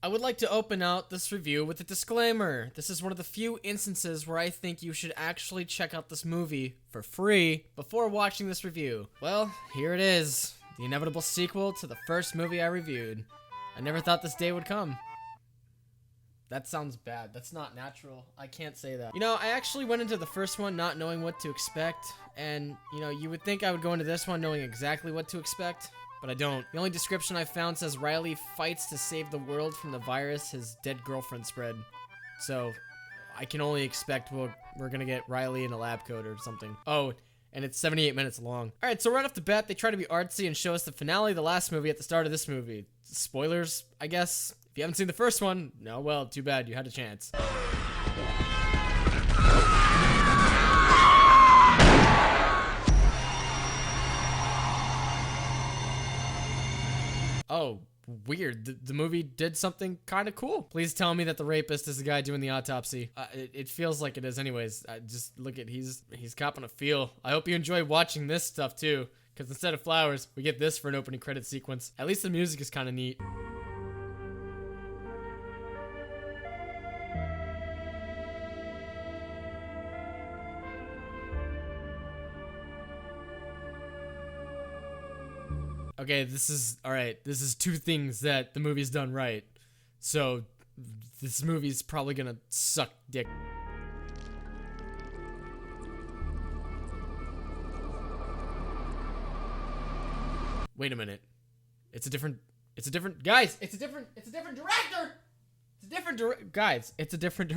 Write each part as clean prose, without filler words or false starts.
I would like to open out this review with a disclaimer. This is one of the few instances where I think you should actually check out this movie for free before watching this review. Well, here it is. The inevitable sequel to the first movie I reviewed. I never thought this day would come. That sounds bad. That's not natural. I can't say that. You know, I actually went into the first one not knowing what to expect. And, you know, you would think I would go into this one knowing exactly what to expect. But I don't. The only description I found says Riley fights to save the world from the virus his dead girlfriend spread. So, I can only expect we're gonna get Riley in a lab coat or something. Oh, and it's 78 minutes long. Alright, so right off the bat, they try to be artsy and show us the finale of the last movie at the start of this movie. Spoilers, I guess. If you haven't seen the first one, no, well, too bad, you had a chance. Oh, weird. The movie did something kind of cool. Please tell me that the rapist is the guy doing the autopsy. It feels like it is anyways. Just look at, he's copping a feel. I hope you enjoy watching this stuff too, because instead of flowers, we get this for an opening credit sequence. At least the music is kind of neat. Okay, alright, this is two things that the movie's done right. So, this movie's probably gonna suck dick. Wait a minute. Guys, it's a different director! It's a different guys, it's a different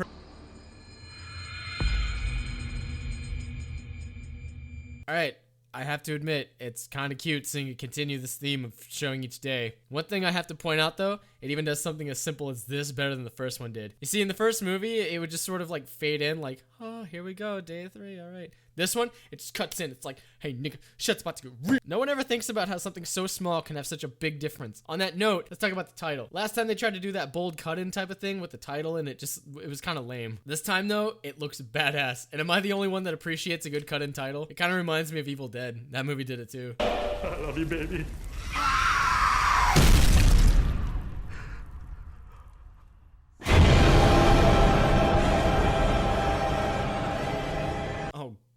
Alright. I have to admit, it's kind of cute seeing it continue this theme of showing each day. One thing I have to point out though, it even does something as simple as this better than the first one did. You see, in the first movie, it would just sort of like fade in like, oh, here we go, day 3, alright. This one, it just cuts in. It's like, hey nigga, shit's about to go real. No one ever thinks about how something so small can have such a big difference. On that note, let's talk about the title. Last time they tried to do that bold cut-in type of thing with the title and it was kind of lame. This time though, it looks badass. And am I the only one that appreciates a good cut-in title? It kind of reminds me of Evil Dead. That movie did it too. I love you, baby.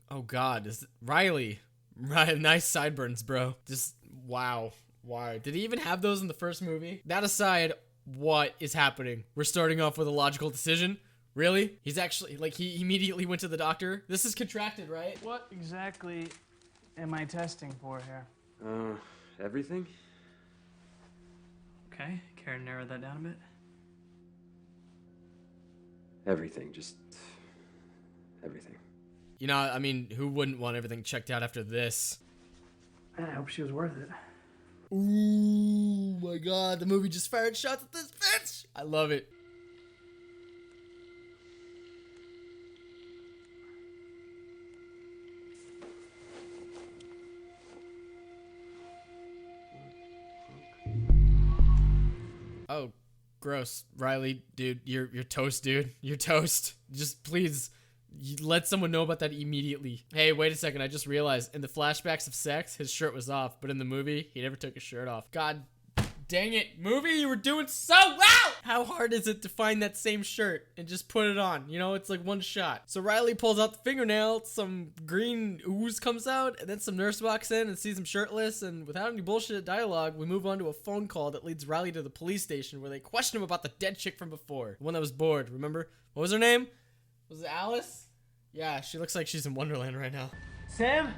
Oh god, is Riley. Nice sideburns, bro. Just wow. Why? Did he even have those in the first movie? That aside, what is happening? We're starting off with a logical decision? Really? He's actually, like, he immediately went to the doctor? This is contracted, right? What exactly am I testing for here? Everything? Okay, care to narrow that down a bit? Everything, just everything. You know, I mean, who wouldn't want everything checked out after this? I hope she was worth it. Ooh, my god, the movie just fired shots at this bitch! I love it. Oh, gross. Riley, dude, you're toast, dude. You're toast. Just please, let someone know about that immediately. Hey, wait a second, I just realized, in the flashbacks of sex, his shirt was off, but in the movie, he never took his shirt off. God dang it, movie, you were doing so well! How hard is it to find that same shirt and just put it on? You know, it's like one shot. So Riley pulls out the fingernail, some green ooze comes out, and then some nurse walks in and sees him shirtless, and without any bullshit dialogue, we move on to a phone call that leads Riley to the police station where they question him about the dead chick from before. The one that was bored, remember? What was her name? Was it Alice? Yeah, she looks like she's in Wonderland right now. Sam?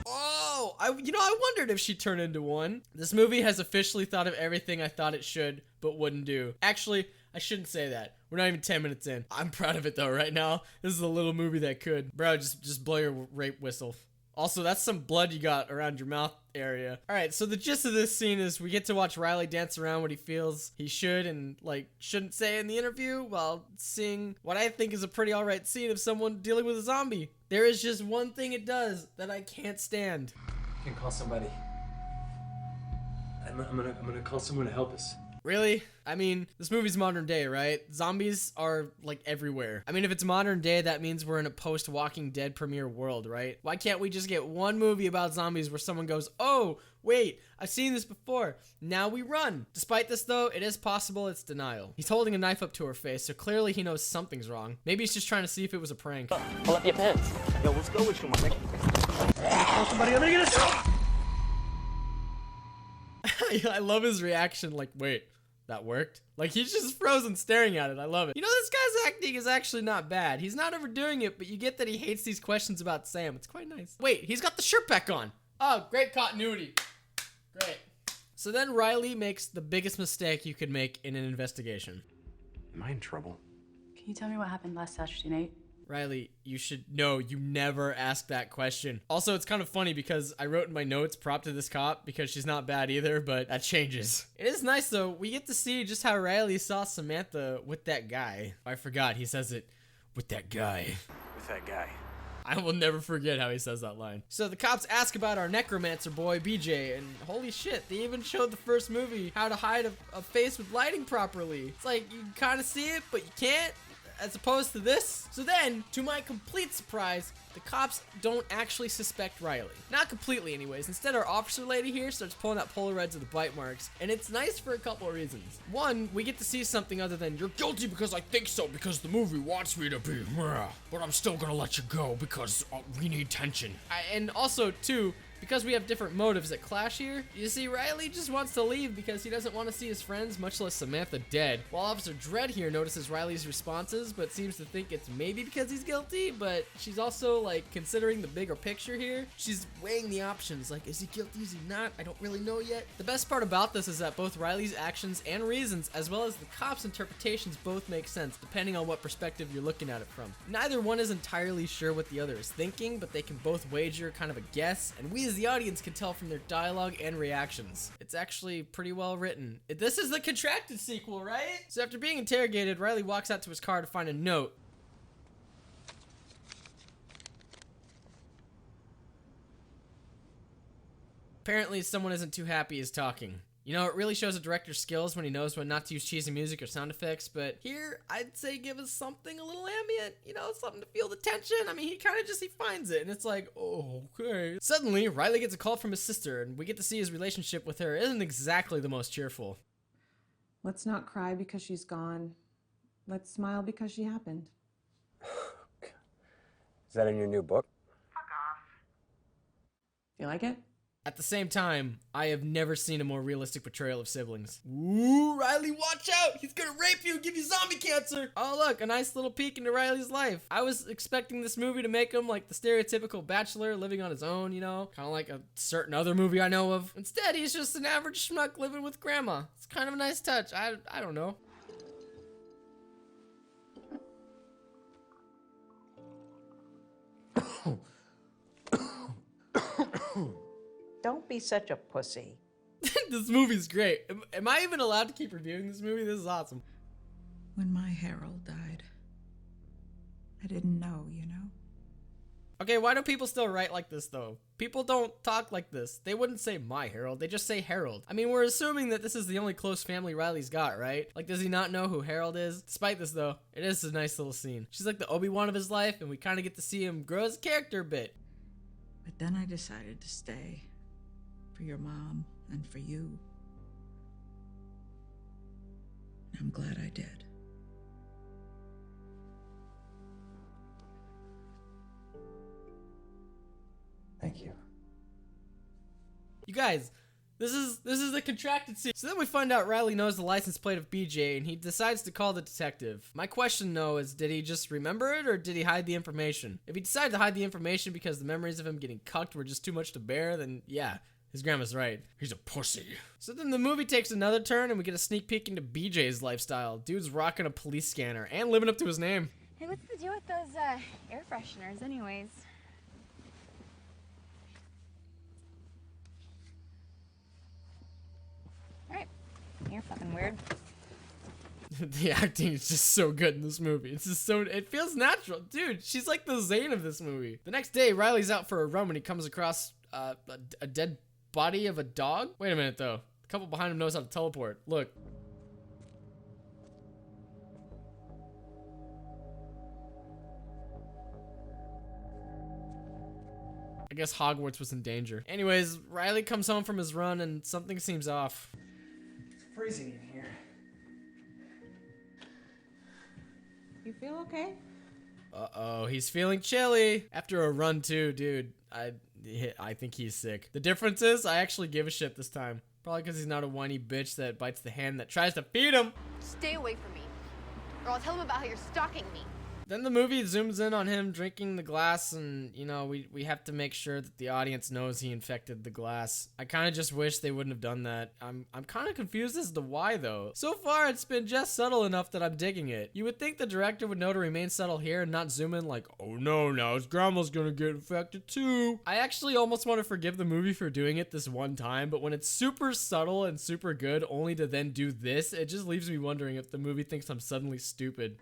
Oh, I wondered if she turned into one. This movie has officially thought of everything I thought it should, but wouldn't do. Actually, I shouldn't say that. We're not even 10 minutes in. I'm proud of it though right now. This is a little movie that could. Bro, just blow your rape whistle. Also, that's some blood you got around your mouth area. Alright, so the gist of this scene is we get to watch Riley dance around what he feels he should and, like, shouldn't say in the interview while seeing what I think is a pretty alright scene of someone dealing with a zombie. There is just one thing it does that I can't stand. I can call somebody. I'm gonna call someone to help us. Really? I mean, this movie's modern day, right? Zombies are like everywhere. I mean, if it's modern day, that means we're in a post-Walking Dead premiere world, right? Why can't we just get one movie about zombies where someone goes, oh, wait, I've seen this before. Now we run. Despite this, though, it is possible it's denial. He's holding a knife up to her face, so clearly he knows something's wrong. Maybe he's just trying to see if it was a prank. Pull up your pants. Yo, what's good with you, my nigga? Oh, somebody, let me get this. I love his reaction, like, wait, that worked? Like, he's just frozen staring at it. I love it. You know, this guy's acting is actually not bad. He's not overdoing it, but you get that he hates these questions about Sam. It's quite nice. Wait, he's got the shirt back on. Oh, great continuity. Great. So then Riley makes the biggest mistake you could make in an investigation. Am I in trouble? Can you tell me what happened last Saturday night? Riley, you should know you never ask that question. Also, it's kind of funny because I wrote in my notes prop to this cop because she's not bad either, but that changes. It is nice though. We get to see just how Riley saw Samantha with that guy. I forgot he says it with that guy. With that guy. I will never forget how he says that line. So the cops ask about our necromancer boy, BJ, and holy shit, they even showed the first movie how to hide a face with lighting properly. It's like you can kind of see it, but you can't. As opposed to this. So then, to my complete surprise, the cops don't actually suspect Riley. Not completely anyways. Instead, our officer lady here starts pulling out Polaroids of the bite marks, and it's nice for a couple of reasons. One, we get to see something other than, you're guilty because I think so, because the movie wants me to be, but I'm still gonna let you go because we need tension. And also, two, because we have different motives that clash here, you see, Riley just wants to leave because he doesn't want to see his friends, much less Samantha, dead. While Officer Dredd here notices Riley's responses, but seems to think it's maybe because he's guilty, but she's also, like, considering the bigger picture here. She's weighing the options, like, is he guilty, is he not? I don't really know yet. The best part about this is that both Riley's actions and reasons, as well as the cops' interpretations, both make sense, depending on what perspective you're looking at it from. Neither one is entirely sure what the other is thinking, but they can both wager kind of a guess, and we as the audience can tell from their dialogue and reactions. It's actually pretty well written. This is the contracted sequel, right? So after being interrogated, Riley walks out to his car to find a note. Apparently, someone isn't too happy he's talking. You know, it really shows a director's skills when he knows when not to use cheesy music or sound effects, but here, I'd say give us something a little ambient, you know, something to feel the tension. I mean, he finds it, and it's like, oh, okay. Suddenly, Riley gets a call from his sister, and we get to see his relationship with her isn't exactly the most cheerful. Let's not cry because she's gone. Let's smile because she happened. Is that in your new book? You like it? At the same time, I have never seen a more realistic portrayal of siblings. Ooh, Riley, watch out! He's gonna rape you and give you zombie cancer! Oh look, a nice little peek into Riley's life. I was expecting this movie to make him like the stereotypical bachelor living on his own, you know? Kind of like a certain other movie I know of. Instead, he's just an average schmuck living with grandma. It's kind of a nice touch. I don't know. Don't be such a pussy. This movie's great. Am I even allowed to keep reviewing this movie? This is awesome. When my Harold died, I didn't know, you know? Okay, why do people still write like this, though? People don't talk like this. They wouldn't say my Harold, they just say Harold. I mean, we're assuming that this is the only close family Riley's got, right? Like, does he not know who Harold is? Despite this, though, it is a nice little scene. She's like the Obi-Wan of his life, and we kind of get to see him grow as a character a bit. But then I decided to stay. For your mom and for you. And I'm glad I did. Thank you. You guys, this is the contracted scene. So then we find out Riley knows the license plate of BJ, and he decides to call the detective. My question, though, is did he just remember it, or did he hide the information? If he decided to hide the information because the memories of him getting cucked were just too much to bear, then yeah. His grandma's right. He's a pussy. So then the movie takes another turn and we get a sneak peek into BJ's lifestyle. Dude's rocking a police scanner and living up to his name. Hey, what's the deal with those air fresheners anyways? Alright, you're fucking weird. The acting is just so good in this movie. It's just so, it feels natural. Dude, she's like the Zane of this movie. The next day, Riley's out for a run when he comes across a dead body of a dog? Wait a minute, though. The couple behind him knows how to teleport. Look. I guess Hogwarts was in danger. Anyways, Riley comes home from his run and something seems off. It's freezing in here. You feel okay? Uh-oh, he's feeling chilly. After a run too, dude. I think he's sick. The difference is I actually give a shit this time. Probably because he's not a whiny bitch that bites the hand that tries to feed him. Stay away from me, or I'll tell him about how you're stalking me. Then the movie zooms in on him drinking the glass, and, you know, we have to make sure that the audience knows he infected the glass. I kind of just wish they wouldn't have done that. I'm kind of confused as to why, though. So far, it's been just subtle enough that I'm digging it. You would think the director would know to remain subtle here and not zoom in like, oh no, now his grandma's gonna get infected too. I actually almost want to forgive the movie for doing it this one time, but when it's super subtle and super good, only to then do this, it just leaves me wondering if the movie thinks I'm suddenly stupid.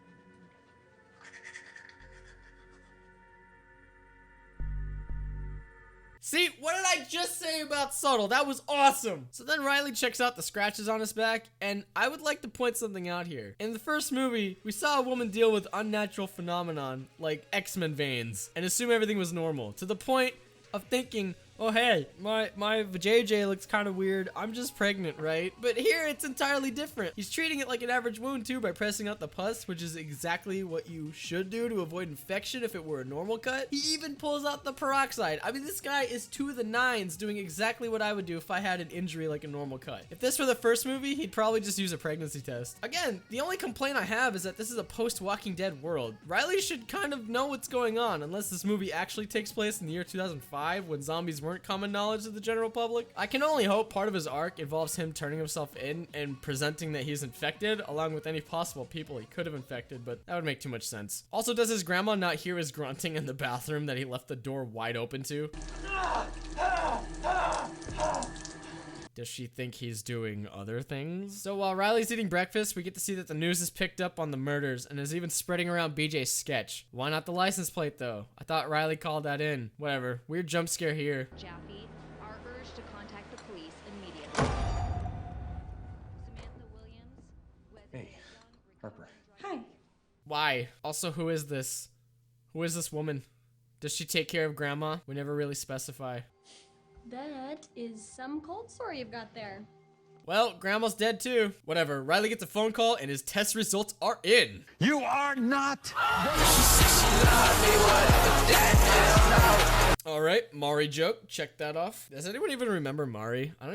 See, what did I just say about subtle? That was awesome! So then Riley checks out the scratches on his back, and I would like to point something out here. In the first movie, we saw a woman deal with unnatural phenomenon, like X-Men veins, and assume everything was normal, to the point of thinking, oh hey, my JJ looks kind of weird, I'm just pregnant, right? But here it's entirely different. He's treating it like an average wound too by pressing out the pus, which is exactly what you should do to avoid infection if it were a normal cut. He even pulls out the peroxide. I mean, this guy is to the nines doing exactly what I would do if I had an injury like a normal cut. If this were the first movie, he'd probably just use a pregnancy test. Again, the only complaint I have is that this is a post-Walking Dead world. Riley should kind of know what's going on, unless this movie actually takes place in the year 2005 when zombies weren't common knowledge of the general public. I can only hope part of his arc involves him turning himself in and presenting that he's infected, along with any possible people he could have infected, but that would make too much sense. Also, does his grandma not hear his grunting in the bathroom that he left the door wide open to? Does she think he's doing other things? So while Riley's eating breakfast, we get to see that the news is picked up on the murders and is even spreading around BJ's sketch. Why not the license plate though? I thought Riley called that in. Whatever. Weird jump scare here. Jaffe are urged to contact the police immediately. Samantha Williams with Hey, Harper. Hi. Why? Also, who is this? Who is this woman? Does she take care of grandma? We never really specify. That is some cold sore you've got there. Well, grandma's dead too. Whatever. Riley gets a phone call and his test results are in. You are not. Alright, Mari joke. Check that off. Does anyone even remember Mari? I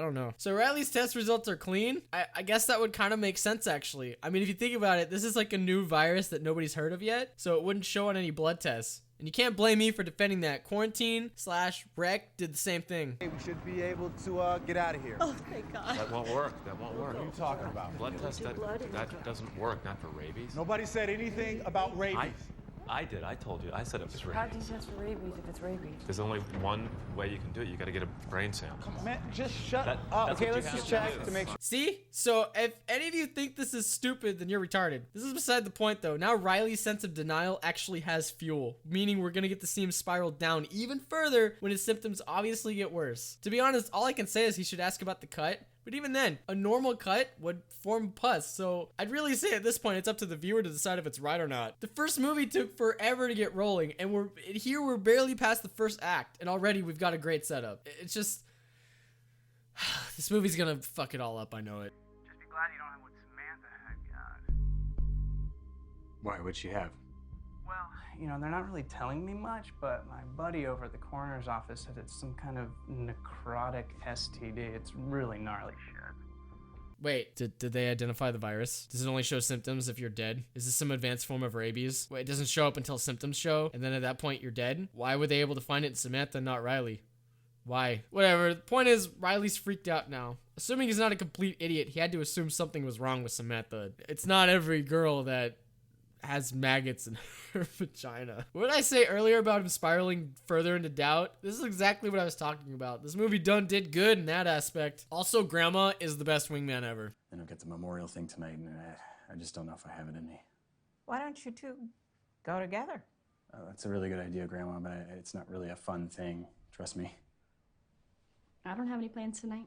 don't know. So Riley's test results are clean. I guess that would kind of make sense actually. I mean, if you think about it, this is like a new virus that nobody's heard of yet, so it wouldn't show on any blood tests. And you can't blame me for defending that. Quarantine/rec did the same thing. Hey, we should be able to get out of here. Oh, thank God. That won't work. That won't work. What are you talking about? Blood test, that doesn't work. Not for rabies. Nobody said anything about rabies. I did. I told you. I said it was How do rabies. you test for rabies if it's rabies? There's only one way you can do it. You got to get a brain sample. Man, just shut That- up. that's Okay, what let's you just have to check do. to make sure. See? So if any of you think this is stupid, then you're retarded. This is beside the point though. Now Riley's sense of denial actually has fuel, meaning we're gonna get to see him spiral down even further when his symptoms obviously get worse. To be honest, all I can say is he should ask about the cut. But even then, a normal cut would form pus, so I'd really say at this point it's up to the viewer to decide if it's right or not. The first movie took forever to get rolling, and we're barely past the first act, and already we've got a great setup. It's just... this movie's gonna fuck it all up, I know it. Just be glad you don't have what Samantha had, God. Why? What'd she have? Well, you know, they're not really telling me much, but my buddy over at the coroner's office said it's some kind of necrotic STD. It's really gnarly shit. Wait, did they identify the virus? Does it only show symptoms if you're dead? Is this some advanced form of rabies? Wait, it doesn't show up until symptoms show, and then at that point you're dead? Why were they able to find it in Samantha, not Riley? Why? Whatever, the point is, Riley's freaked out now. Assuming he's not a complete idiot, he had to assume something was wrong with Samantha. It's not every girl that has maggots in her vagina. What did I say earlier about him spiraling further into doubt? This is exactly what I was talking about. This movie did good in that aspect. Also, Grandma is the best wingman ever. Then I'll get the memorial thing tonight, and I just don't know if I have it in me. Why don't you two go together? That's a really good idea, Grandma, but it's not really a fun thing. Trust me. I don't have any plans tonight.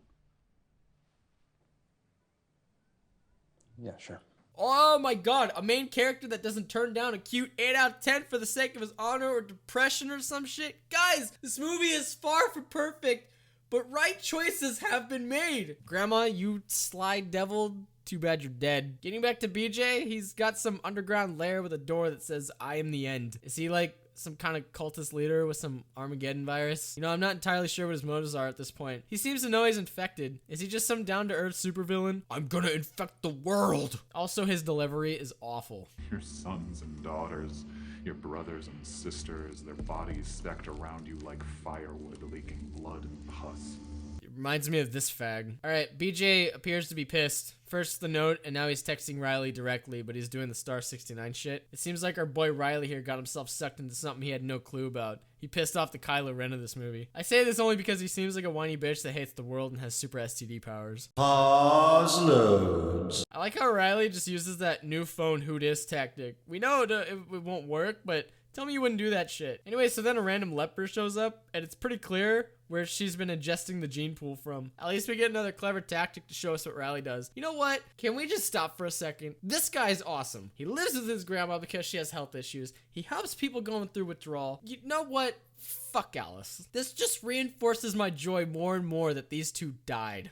Yeah, sure. Oh my god, a main character that doesn't turn down a cute 8 out of 10 for the sake of his honor or depression or some shit. Guys, this movie is far from perfect, but right choices have been made. Grandma, you sly devil, too bad you're dead. Getting back to BJ, he's got some underground lair with a door that says, I am the end. Is he like some kind of cultist leader with some Armageddon virus? You know, I'm not entirely sure what his motives are at this point. He seems to know he's infected. Is he just some down-to-earth supervillain? I'm gonna infect the world! Also, his delivery is awful. Your sons and daughters, your brothers and sisters, their bodies stacked around you like firewood, leaking blood and pus. It reminds me of this fag. Alright, BJ appears to be pissed. First the note, and now he's texting Riley directly, but he's doing the Star 69 shit. It seems like our boy Riley here got himself sucked into something he had no clue about. He pissed off the Kylo Ren of this movie. I say this only because he seems like a whiny bitch that hates the world and has super STD powers. Pause loads. I like how Riley just uses that new phone who dis tactic. We know it won't work, but tell me you wouldn't do that shit. Anyway, so then a random leper shows up, and it's pretty clear where she's been ingesting the gene pool from. At least we get another clever tactic to show us what Riley does. You know what? Can we just stop for a second? This guy's awesome. He lives with his grandma because she has health issues. He helps people going through withdrawal. You know what? Fuck Alice. This just reinforces my joy more and more that these two died.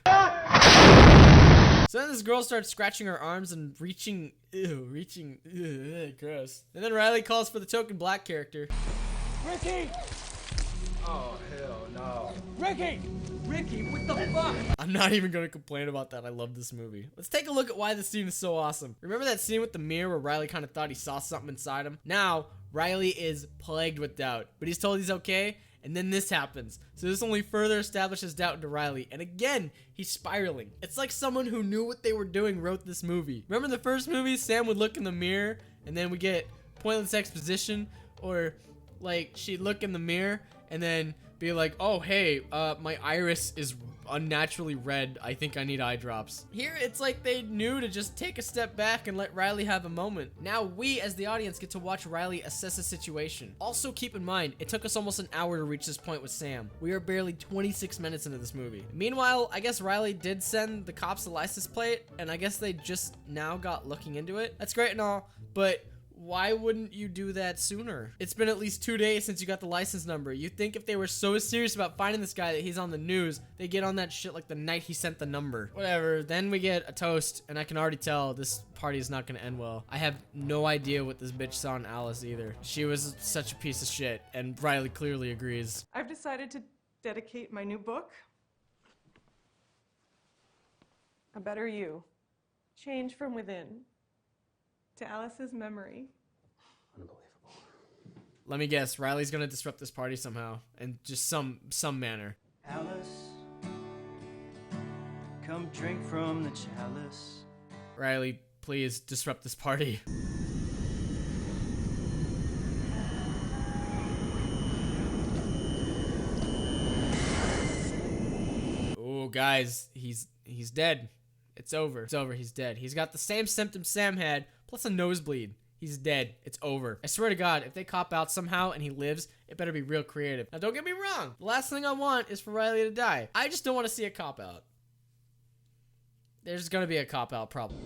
So then this girl starts scratching her arms and reaching, gross. And then Riley calls for the token black character. Ricky! Oh, hell no. Ricky! Ricky, what the fuck? I'm not even gonna complain about that. I love this movie. Let's take a look at why this scene is so awesome. Remember that scene with the mirror where Riley kind of thought he saw something inside him? Now, Riley is plagued with doubt, but he's told he's okay, and then this happens. So this only further establishes doubt into Riley, and again, he's spiraling. It's like someone who knew what they were doing wrote this movie. Remember in the first movie, Sam would look in the mirror, and then we get pointless exposition, or like she'd look in the mirror, and then be like, oh hey, my iris is unnaturally red. I think I need eye drops. Here, it's like they knew to just take a step back and let Riley have a moment. Now we, as the audience, get to watch Riley assess the situation. Also, keep in mind, it took us almost an hour to reach this point with Sam. We are barely 26 minutes into this movie. Meanwhile, I guess Riley did send the cops a license plate, and I guess they just now got looking into it. That's great and all, but why wouldn't you do that sooner? It's been at least 2 days since you got the license number. You'd think if they were so serious about finding this guy that he's on the news, they get on that shit like the night he sent the number. Whatever. Then we get a toast, and I can already tell this party is not gonna end well. I have no idea what this bitch saw in Alice either. She was such a piece of shit, and Riley clearly agrees. I've decided to dedicate my new book, A Better You, Change from Within, to Alice's memory. Let me guess, Riley's gonna disrupt this party somehow, in just some manner. Alice, come drink from the chalice. Riley, please disrupt this party. Oh, guys, he's dead. It's over. It's over. He's dead. He's got the same symptoms Sam had, plus a nosebleed. He's dead. It's over. I swear to God, if they cop out somehow and he lives, it better be real creative. Now, don't get me wrong. The last thing I want is for Riley to die. I just don't want to see a cop out. There's gonna be a cop out problem.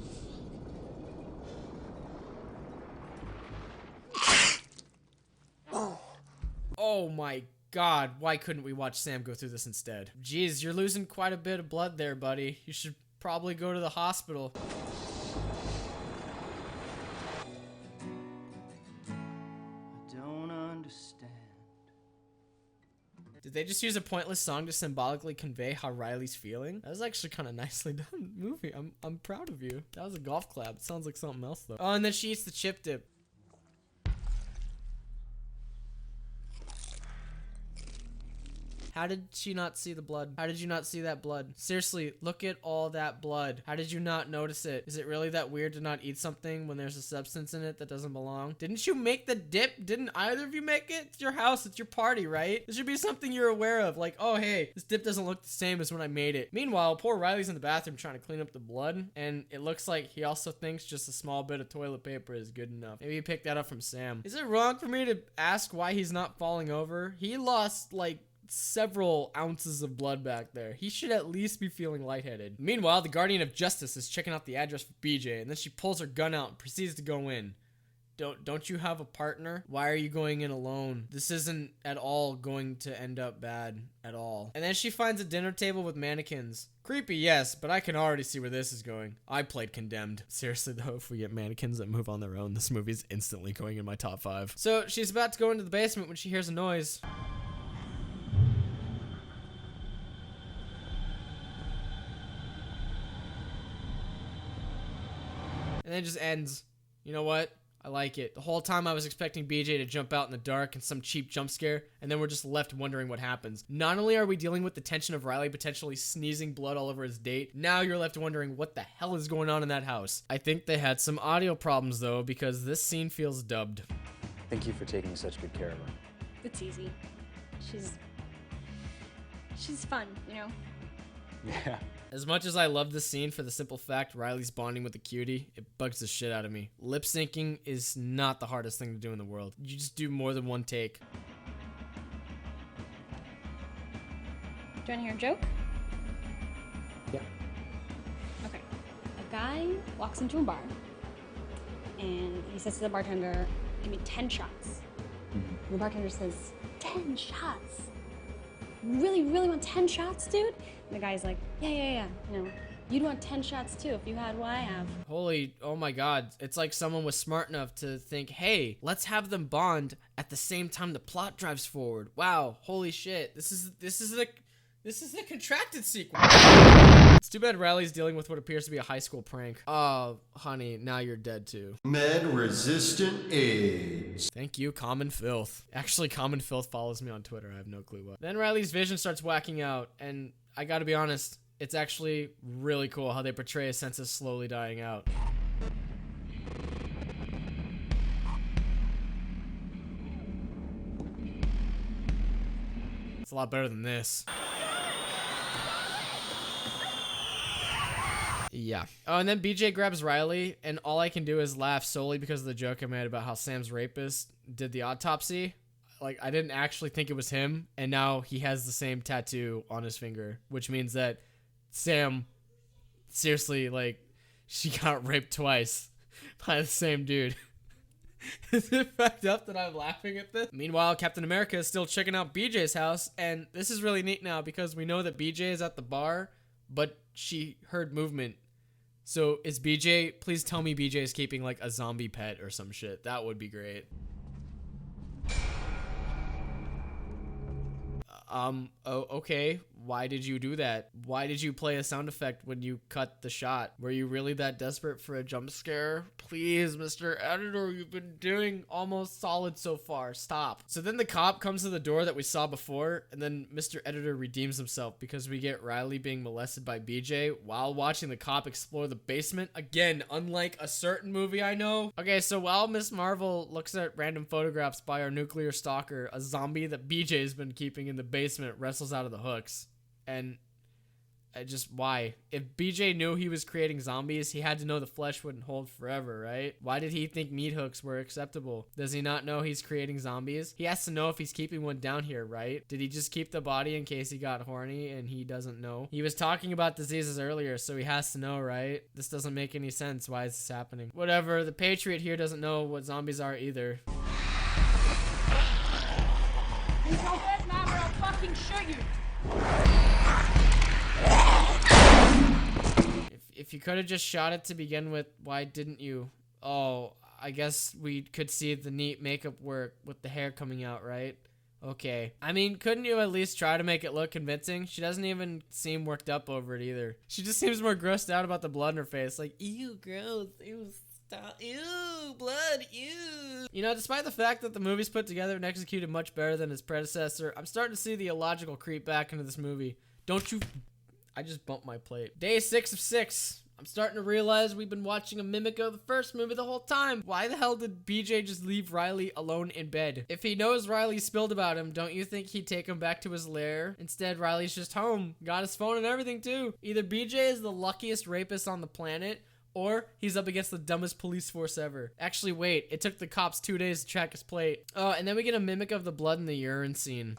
Oh my God. Why couldn't we watch Sam go through this instead? Jeez, you're losing quite a bit of blood there, buddy. You should probably go to the hospital. I don't understand. Did they just use a pointless song to symbolically convey how Riley's feeling? That was actually kind of nicely done movie. I'm proud of you. That was a golf clap. It sounds like something else though. Oh, and then she eats the chip dip. How did she not see the blood? How did you not see that blood? Seriously, look at all that blood. How did you not notice it? Is it really that weird to not eat something when there's a substance in it that doesn't belong? Didn't you make the dip? Didn't either of you make it? It's your house, it's your party, right? This should be something you're aware of. Like, oh hey, this dip doesn't look the same as when I made it. Meanwhile, poor Riley's in the bathroom trying to clean up the blood, and it looks like he also thinks just a small bit of toilet paper is good enough. Maybe he picked that up from Sam. Is it wrong for me to ask why he's not falling over? He lost, like, several ounces of blood back there. He should at least be feeling lightheaded. Meanwhile, the Guardian of Justice is checking out the address for BJ, and then she pulls her gun out and proceeds to go in. Don't you have a partner? Why are you going in alone? This isn't at all going to end up bad at all. And then she finds a dinner table with mannequins. Creepy, yes, but I can already see where this is going. I played Condemned. Seriously though, if we get mannequins that move on their own, this movie's instantly going in my top 5. So she's about to go into the basement when she hears a noise. And then it just ends. You know what? I like it. The whole time I was expecting BJ to jump out in the dark and some cheap jump scare, and then we're just left wondering what happens. Not only are we dealing with the tension of Riley potentially sneezing blood all over his date, now you're left wondering what the hell is going on in that house. I think they had some audio problems though, because this scene feels dubbed. Thank you for taking such good care of her. It's easy. She's fun, you know? Yeah. As much as I love this scene for the simple fact Riley's bonding with the cutie, it bugs the shit out of me. Lip syncing is not the hardest thing to do in the world. You just do more than one take. Do you want to hear a joke? Yeah. Okay. A guy walks into a bar and he says to the bartender, "Give me 10 shots." And the bartender says, 10 shots? You really want 10 shots, dude? And the guy's like, yeah. You know, you'd want 10 shots too if you had what I have. Oh my god. It's like someone was smart enough to think, hey, let's have them bond at the same time the plot drives forward. Wow, holy shit. This is the contracted sequel. It's too bad Riley's dealing with what appears to be a high school prank. Oh, honey, now you're dead too. Med-resistant AIDS. Thank you, Common Filth. Actually, Common Filth follows me on Twitter. I have no clue what. Then Riley's vision starts whacking out, and I gotta be honest, it's actually really cool how they portray a sense slowly dying out. It's a lot better than this. Yeah. Oh, and then BJ grabs Riley, and all I can do is laugh solely because of the joke I made about how Sam's rapist did the autopsy. Like, I didn't actually think it was him, and now he has the same tattoo on his finger, which means that Sam, seriously, like, she got raped twice by the same dude. Is it fucked up that I'm laughing at this? Meanwhile, Captain America is still checking out BJ's house, and this is really neat now because we know that BJ is at the bar, but she heard movement. So is BJ, please tell me BJ is keeping like a zombie pet or some shit. That would be great. Oh, okay. Why did you do that? Why did you play a sound effect when you cut the shot? Were you really that desperate for a jump scare? Please, Mr. Editor, you've been doing almost solid so far. Stop. So then the cop comes to the door that we saw before, and then Mr. Editor redeems himself because we get Riley being molested by BJ while watching the cop explore the basement. Again, unlike a certain movie I know. Okay, so while Miss Marvel looks at random photographs by our nuclear stalker, a zombie that BJ has been keeping in the basement wrestles out of the hooks. And why? If BJ knew he was creating zombies, he had to know the flesh wouldn't hold forever, right? Why did he think meat hooks were acceptable? Does he not know he's creating zombies? He has to know if he's keeping one down here, right? Did he just keep the body in case he got horny and he doesn't know? He was talking about diseases earlier, so he has to know, right? This doesn't make any sense. Why is this happening? Whatever, the Patriot here doesn't know what zombies are either. You go back now or I'll fucking shoot you! If you could have just shot it to begin with, why didn't you? Oh, I guess we could see the neat makeup work with the hair coming out, right? Okay. I mean, couldn't you at least try to make it look convincing? She doesn't even seem worked up over it either. She just seems more grossed out about the blood in her face. Like, ew, gross, ew, stop, ew, blood, ew. You know, despite the fact that the movie's put together and executed much better than its predecessor, I'm starting to see the illogical creep back into this movie. Don't you... I just bumped my plate. Day 6 of 6. I'm starting to realize we've been watching a mimic of the first movie the whole time. Why the hell did BJ just leave Riley alone in bed? If he knows Riley spilled about him, don't you think he'd take him back to his lair? Instead, Riley's just home. Got his phone and everything too. Either BJ is the luckiest rapist on the planet, or he's up against the dumbest police force ever. Actually, wait. It took the cops 2 days to track his plate. Oh, and then we get a mimic of the blood in the urine scene.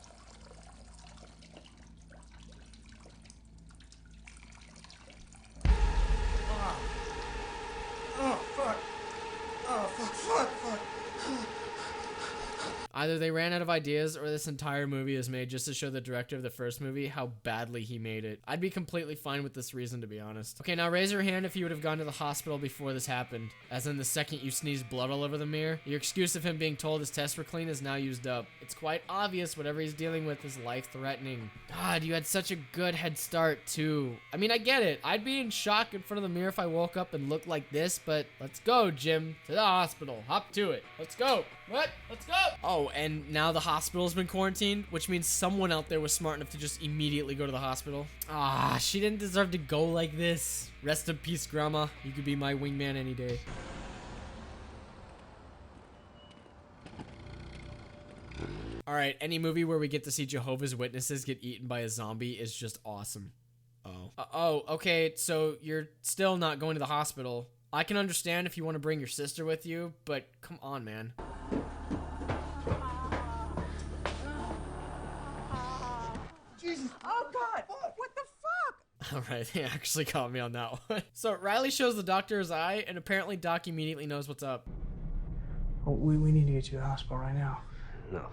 Either they ran out of ideas or this entire movie is made just to show the director of the first movie how badly he made it. I'd be completely fine with this reason, to be honest. Okay, now raise your hand if you would have gone to the hospital before this happened. As in the second you sneeze blood all over the mirror. Your excuse of him being told his tests were clean is now used up. It's quite obvious whatever he's dealing with is life-threatening. God, you had such a good head start, too. I mean, I get it. I'd be in shock in front of the mirror if I woke up and looked like this, but let's go, Jim. To the hospital. Hop to it. Let's go. What? Let's go. Oh, and now the hospital's been quarantined, which means someone out there was smart enough to just immediately go to the hospital. Ah, she didn't deserve to go like this. Rest in peace, Grandma. You could be my wingman any day. Alright, any movie where we get to see Jehovah's Witnesses get eaten by a zombie is just awesome. Oh, okay, so you're still not going to the hospital. I can understand if you want to bring your sister with you, but come on, man. Jesus. Oh, God. What the fuck? Alright, they actually caught me on that one. So Riley shows the doctor his eye, and apparently Doc immediately knows what's up. Oh, we need to get you to the hospital right now. No.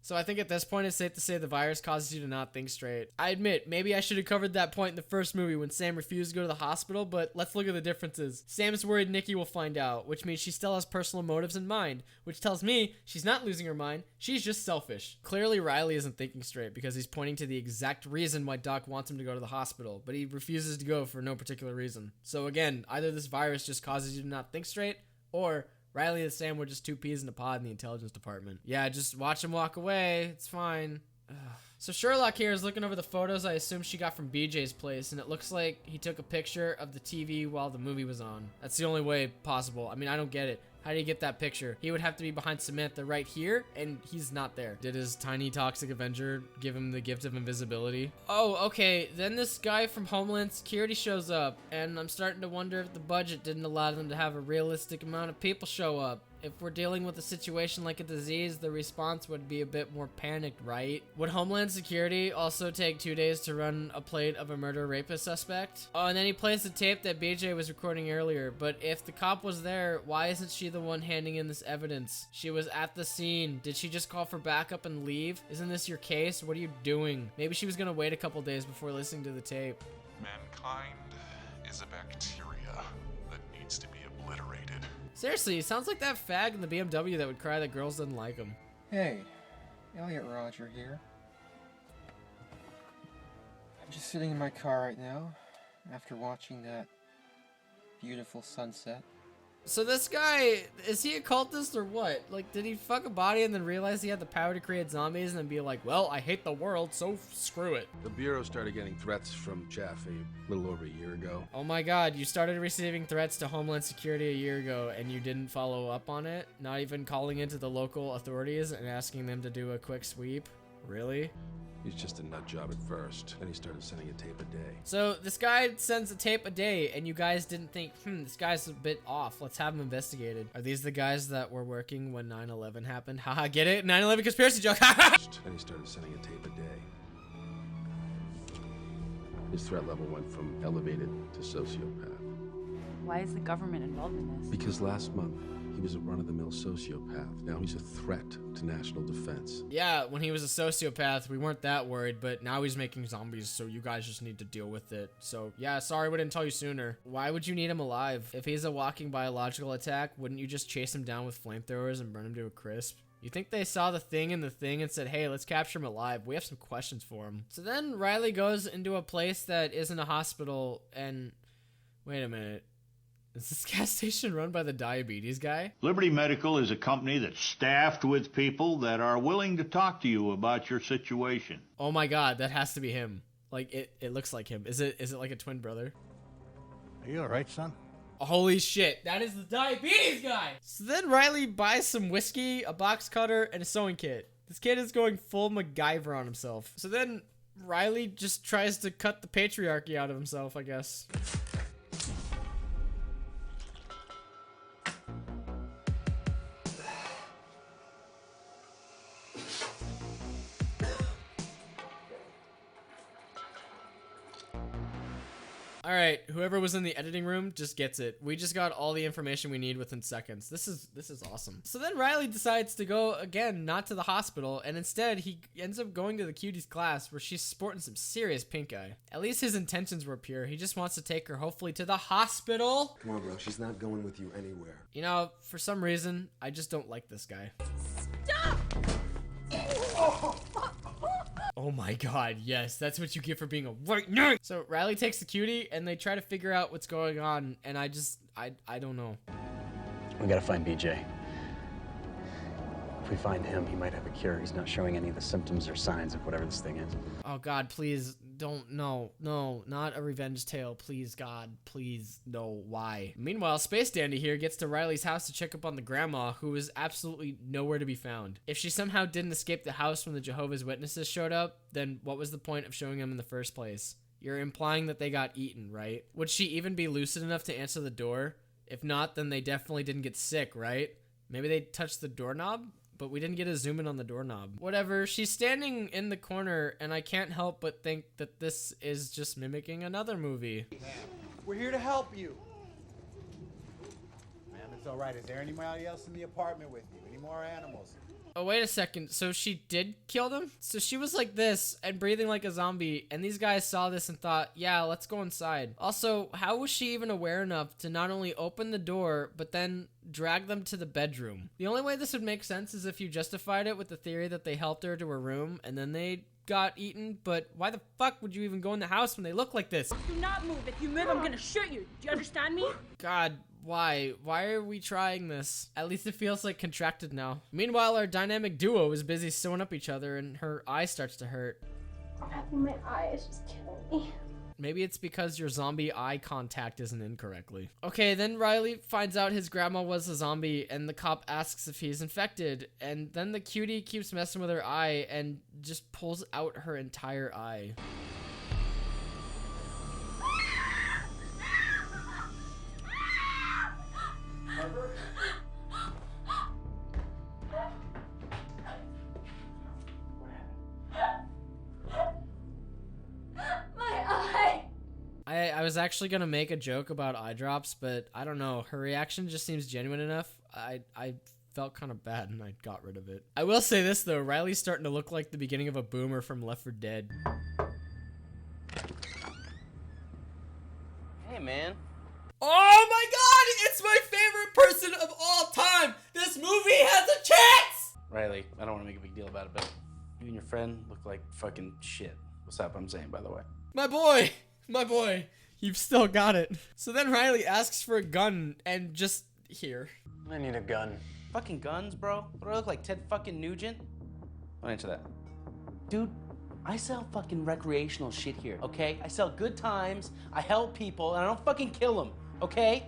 So I think at this point it's safe to say the virus causes you to not think straight. I admit, maybe I should have covered that point in the first movie when Sam refused to go to the hospital, but let's look at the differences. Sam's worried Nikki will find out, which means she still has personal motives in mind, which tells me she's not losing her mind, she's just selfish. Clearly Riley isn't thinking straight because he's pointing to the exact reason why Doc wants him to go to the hospital, but he refuses to go for no particular reason. So again, either this virus just causes you to not think straight, or Riley and Sam were just two peas in a pod in the intelligence department. Yeah, just watch him walk away. It's fine. Ugh. So Sherlock here is looking over the photos I assume she got from BJ's place, and it looks like he took a picture of the TV while the movie was on. That's the only way possible. I mean, I don't get it. How do you get that picture? He would have to be behind Samantha right here, and he's not there. Did his tiny toxic Avenger give him the gift of invisibility? Oh, okay. Then this guy from Homeland Security shows up, and I'm starting to wonder if the budget didn't allow them to have a realistic amount of people show up. If we're dealing with a situation like a disease, the response would be a bit more panicked, right? Would Homeland Security also take 2 days to run a plate of a murder rapist suspect? Oh, and then he plays the tape that BJ was recording earlier, but if the cop was there, why isn't she the one handing in this evidence? She was at the scene. Did she just call for backup and leave? Isn't this your case? What are you doing? Maybe she was gonna wait a couple days before listening to the tape. Mankind is a bacteria that needs to be obliterated. Seriously, he sounds like that fag in the BMW that would cry that girls didn't like him. Hey, Elliot Roger here. I'm just sitting in my car right now after watching that beautiful sunset. So this guy, is he a cultist or what? Like, did he fuck a body and then realize he had the power to create zombies and then be like, well, I hate the world, so screw it? The Bureau started getting threats from Jeff a little over a year ago. Oh my god, you started receiving threats to Homeland Security a year ago and you didn't follow up on it? Not even calling into the local authorities and asking them to do a quick sweep? Really? He's just a nut job at first. Then he started sending a tape a day. So this guy sends a tape a day and you guys didn't think, this guy's a bit off. Let's have him investigated. Are these the guys that were working when 9/11 happened? Haha, get it? 9/11 conspiracy joke. Then he started sending a tape a day. His threat level went from elevated to sociopath. Why is the government involved in this? Because last month, he was a run-of-the-mill sociopath. Now he's a threat to national defense. Yeah, when he was a sociopath, we weren't that worried, but now he's making zombies, so you guys just need to deal with it. So, yeah, sorry we didn't tell you sooner. Why would you need him alive? If he's a walking biological attack, wouldn't you just chase him down with flamethrowers and burn him to a crisp? You think they saw the thing in the thing and said, hey, let's capture him alive. We have some questions for him. So then Riley goes into a place that isn't a hospital and... Wait a minute. Is this gas station run by the diabetes guy? Liberty Medical is a company that's staffed with people that are willing to talk to you about your situation. Oh my god, that has to be him. Like, it looks like him. Is it like a twin brother? Are you alright, son? Holy shit, that is the diabetes guy! So then Riley buys some whiskey, a box cutter, and a sewing kit. This kid is going full MacGyver on himself. So then Riley just tries to cut the patriarchy out of himself, I guess. Alright, right, whoever was in the editing room just gets it. We just got all the information we need within seconds. This is awesome. So then Riley decides to go again, not to the hospital, and instead he ends up going to the cutie's class where she's sporting some serious pink eye. At least his intentions were pure. He just wants to take her hopefully to the hospital. Come on, bro. She's not going with you anywhere. You know, for some reason, I just don't like this guy. Stop! Oh my god, yes, that's what you get for being a white knight! So Riley takes the cutie and they try to figure out what's going on, and I don't know. We gotta find BJ. If we find him, he might have a cure. He's not showing any of the symptoms or signs of whatever this thing is. Oh god, please, don't, no, not a revenge tale, please god, please, no, why? Meanwhile, Space Dandy here gets to Riley's house to check up on the grandma, who is absolutely nowhere to be found. If she somehow didn't escape the house when the Jehovah's Witnesses showed up, then what was the point of showing them in the first place? You're implying that they got eaten, right? Would she even be lucid enough to answer the door? If not, then they definitely didn't get sick, right? Maybe they touched the doorknob? But we didn't get a zoom in on the doorknob. Whatever, she's standing in the corner, and I can't help but think that this is just mimicking another movie. We're here to help you. Ma'am, it's all right. Is there anybody else in the apartment with you? Any more animals? Oh, wait a second. So she did kill them? So she was like this and breathing like a zombie, and these guys saw this and thought, yeah, let's go inside. Also, how was she even aware enough to not only open the door, but then drag them to the bedroom? The only way this would make sense is if you justified it with the theory that they helped her to her room and then they got eaten, but why the fuck would you even go in the house when they look like this? Do not move. If you move, I'm gonna shoot you. Do you understand me? God, why? Why are we trying this? At least it feels like contracted now. Meanwhile, our dynamic duo is busy sewing up each other and her eye starts to hurt. My eye is just killing me. Maybe it's because your zombie eye contact isn't in correctly. Okay, then Riley finds out his grandma was a zombie and the cop asks if he's infected, and then the cutie keeps messing with her eye and just pulls out her entire eye. I was actually gonna make a joke about eye drops, but I don't know. Her reaction just seems genuine enough. I felt kind of bad and I got rid of it. I will say this though, Riley's starting to look like the beginning of a boomer from Left 4 Dead. Hey, man. Oh my god! It's my favorite person of all time! This movie has a chance! Riley, I don't want to make a big deal about it, but you and your friend look like fucking shit. What's up? I'm saying, by the way. My boy! My boy, you've still got it. So then Riley asks for a gun and just here. I need a gun. Fucking guns, bro? What do I look like, Ted fucking Nugent? Don't answer that. Dude, I sell fucking recreational shit here, okay? I sell good times, I help people, and I don't fucking kill them, okay?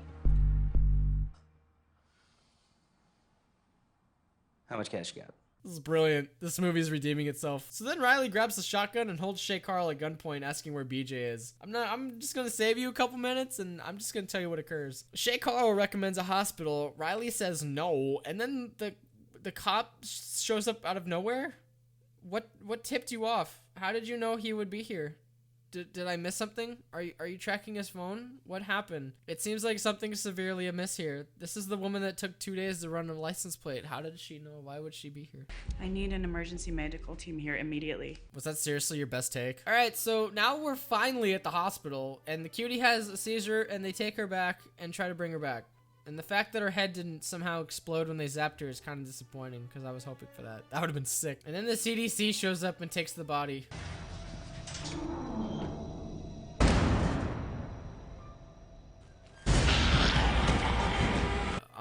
How much cash you got? This is brilliant. This movie is redeeming itself. So then Riley grabs the shotgun and holds Shay Carl at gunpoint, asking where BJ is. I'm just gonna save you a couple minutes and I'm just gonna tell you what occurs. Shay Carl recommends a hospital. Riley says no, and then the cop shows up out of nowhere. What tipped you off? How did you know he would be here? Did I miss something? Are you tracking his phone? What happened? It seems like something's severely amiss here. This is the woman that took 2 days to run a license plate. How did she know? Why would she be here? I need an emergency medical team here immediately. Was that seriously your best take? All right, so now we're finally at the hospital, and the cutie has a seizure, and they take her back and try to bring her back. And the fact that her head didn't somehow explode when they zapped her is kind of disappointing, because I was hoping for that. That would have been sick. And then the CDC shows up and takes the body.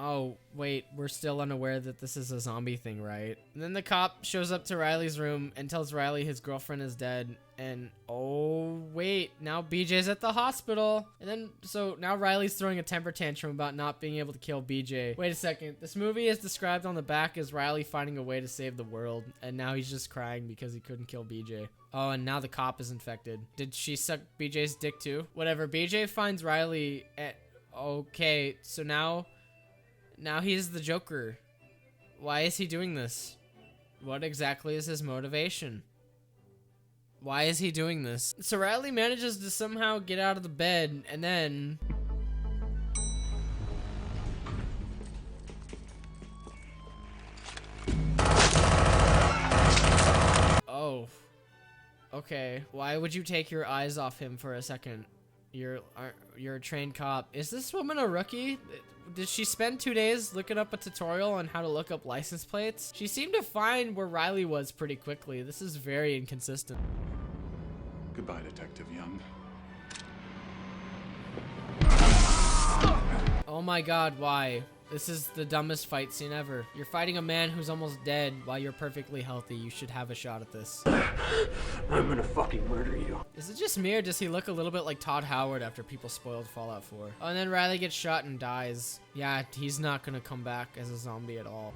Oh, wait, we're still unaware that this is a zombie thing, right? And then the cop shows up to Riley's room and tells Riley his girlfriend is dead. And oh, wait, now BJ's at the hospital. And then, so now Riley's throwing a temper tantrum about not being able to kill BJ. Wait a second, this movie is described on the back as Riley finding a way to save the world. And now he's just crying because he couldn't kill BJ. Oh, and now the cop is infected. Did she suck BJ's dick too? Whatever, BJ finds Riley at, okay, so now he's the Joker. Why is he doing this? What exactly is his motivation? Why is he doing this? So Riley manages to somehow get out of the bed, and then... Oh. Okay. Why would you take your eyes off him for a second? You're a trained cop. Is this woman a rookie? Did she spend 2 days looking up a tutorial on how to look up license plates? She seemed to find where Riley was pretty quickly. This is very inconsistent. Goodbye, Detective Young. Oh my god, why? This is the dumbest fight scene ever. You're fighting a man who's almost dead while you're perfectly healthy. You should have a shot at this. I'm gonna fucking murder you. Is it just me, or does he look a little bit like Todd Howard after people spoiled Fallout 4? Oh, and then Riley gets shot and dies. Yeah, he's not gonna come back as a zombie at all.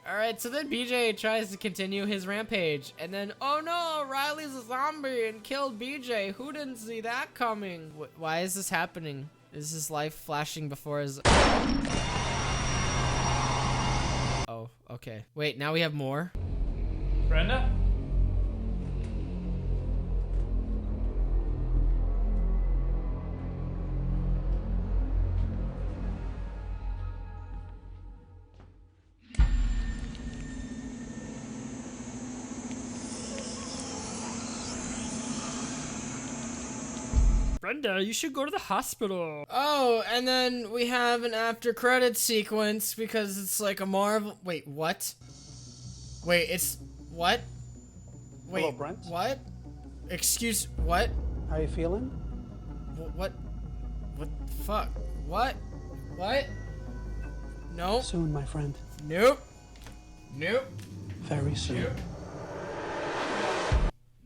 Alright, so then BJ tries to continue his rampage, and then, oh no, Riley's a zombie and killed BJ. Who didn't see that coming? Why is this happening? Is his life flashing before his... Oh, okay. Wait, now we have more? Brenda? Brenda, you should go to the hospital. Oh, and then we have an after credits sequence because it's like a Marvel... Wait, what? Wait, it's... What? Wait, Hello, Brent. What? Excuse... What? How you feeling? What? What the fuck? What? What? No. Soon, my friend. Nope. Nope. Very soon. Nope.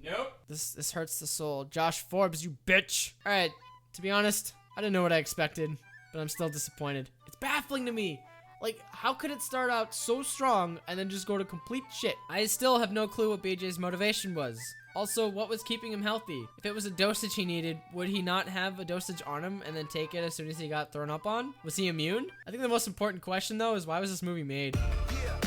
Nope. This hurts the soul. Josh Forbes, you bitch. All right, to be honest, I didn't know what I expected, but I'm still disappointed. It's baffling to me. Like, how could it start out so strong and then just go to complete shit? I still have no clue what BJ's motivation was. Also, what was keeping him healthy? If it was a dosage he needed, would he not have a dosage on him and then take it as soon as he got thrown up on? Was he immune? I think the most important question, though, is why was this movie made? Yeah.